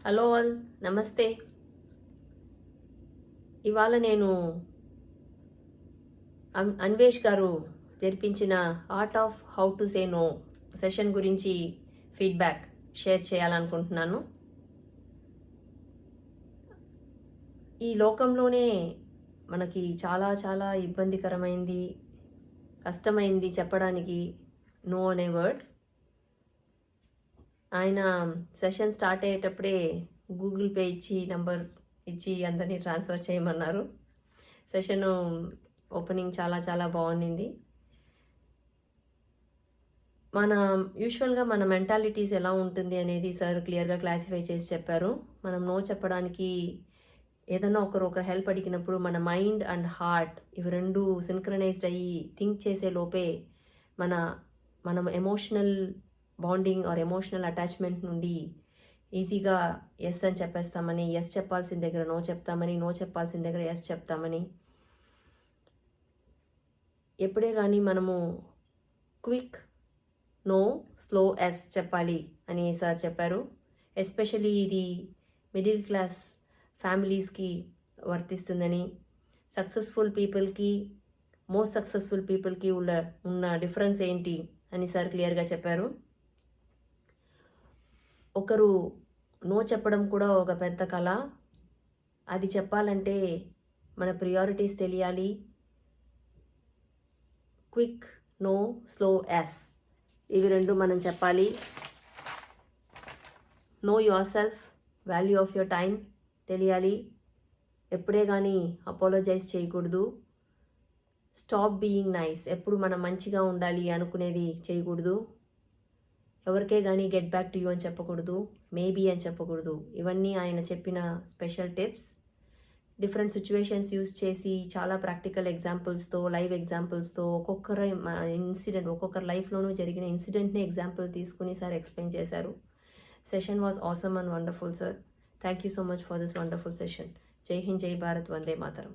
Hello all, నమస్తే. ఇవాళ నేను అన్వేష్ గారు జరిపించిన art of how to say no session గురించి ఫీడ్బ్యాక్ షేర్ చేయాలనుకుంటున్నాను. ఈ లోకంలోనే మనకి చాలా చాలా ఇబ్బందికరమైంది, కష్టమైంది చెప్పడానికి నో అనే వర్డ్. ఆయన సెషన్ స్టార్ట్ అయ్యేటప్పుడే గూగుల్ పే ఇచ్చి నంబర్ ఇచ్చి అందరినీ ట్రాన్స్ఫర్ చేయమన్నారు. సెషన్ ఓపెనింగ్ చాలా చాలా బాగుంది. యూజువల్గా మన మెంటాలిటీస్ ఎలా ఉంటుంది అనేది సార్ క్లియర్గా క్లాసిఫై చేసి చెప్పారు. మనం నో చెప్పడానికి ఏదన్నా ఒకరు హెల్ప్ అడిగినప్పుడు మన మైండ్ అండ్ హార్ట్ ఇవి రెండు సింక్రనైజ్డ్ అయ్యి థింక్ చేసే లోపే మనం emotional bonding or emotional attachment నుండి ఈజీగా ఎస్ అని చెప్పేస్తామని, ఎస్ చెప్పాల్సిన దగ్గర నో చెప్తామని, నో చెప్పాల్సిన దగ్గర ఎస్ చెప్తామని. ఎప్పుడే కానీ మనము క్విక్ నో, స్లో ఎస్ చెప్పాలి అని సార్ చెప్పారు. ఎస్పెషలీ ఇది మిడిల్ క్లాస్ ఫ్యామిలీస్కి వర్తిస్తుందని, సక్సెస్ఫుల్ పీపుల్కి, మోస్ట్ సక్సెస్ఫుల్ పీపుల్కి ఉన్న డిఫరెన్స్ ఏంటి అని సార్ క్లియర్గా చెప్పారు. ఒకరు నో చెప్పడం కూడా ఒక పెద్ద కళ. అది చెప్పాలంటే మన ప్రియారిటీస్ తెలియాలి. క్విక్ నో, స్లో ఎస్, ఇవి రెండు మనం చెప్పాలి. Know your self, value of your time తెలియాలి. ఎప్పుడే కానీ అపాలజైజ్ చేయకూడదు. స్టాప్ బీయింగ్ నైస్, ఎప్పుడు మనం మంచిగా ఉండాలి అనుకునేది చేయకూడదు. ఎవరికే కానీ గెట్ బ్యాక్ టు యూ అని చెప్పకూడదు, మేబీ అని చెప్పకూడదు. ఇవన్నీ ఆయన చెప్పిన special tips. Different situations use చేసి చాలా ప్రాక్టికల్ ఎగ్జాంపుల్స్తో, లైవ్ ఎగ్జాంపుల్స్తో ఒక్కొక్కరి లైఫ్లోనూ జరిగిన ఇన్సిడెంట్ని ఎగ్జాంపుల్ తీసుకుని సార్ ఎక్స్ప్లెయిన్ చేశారు. Session was awesome and wonderful sir. Thank you so much for this wonderful session. జై హింద్, జై భారత్, వందే మాతరం.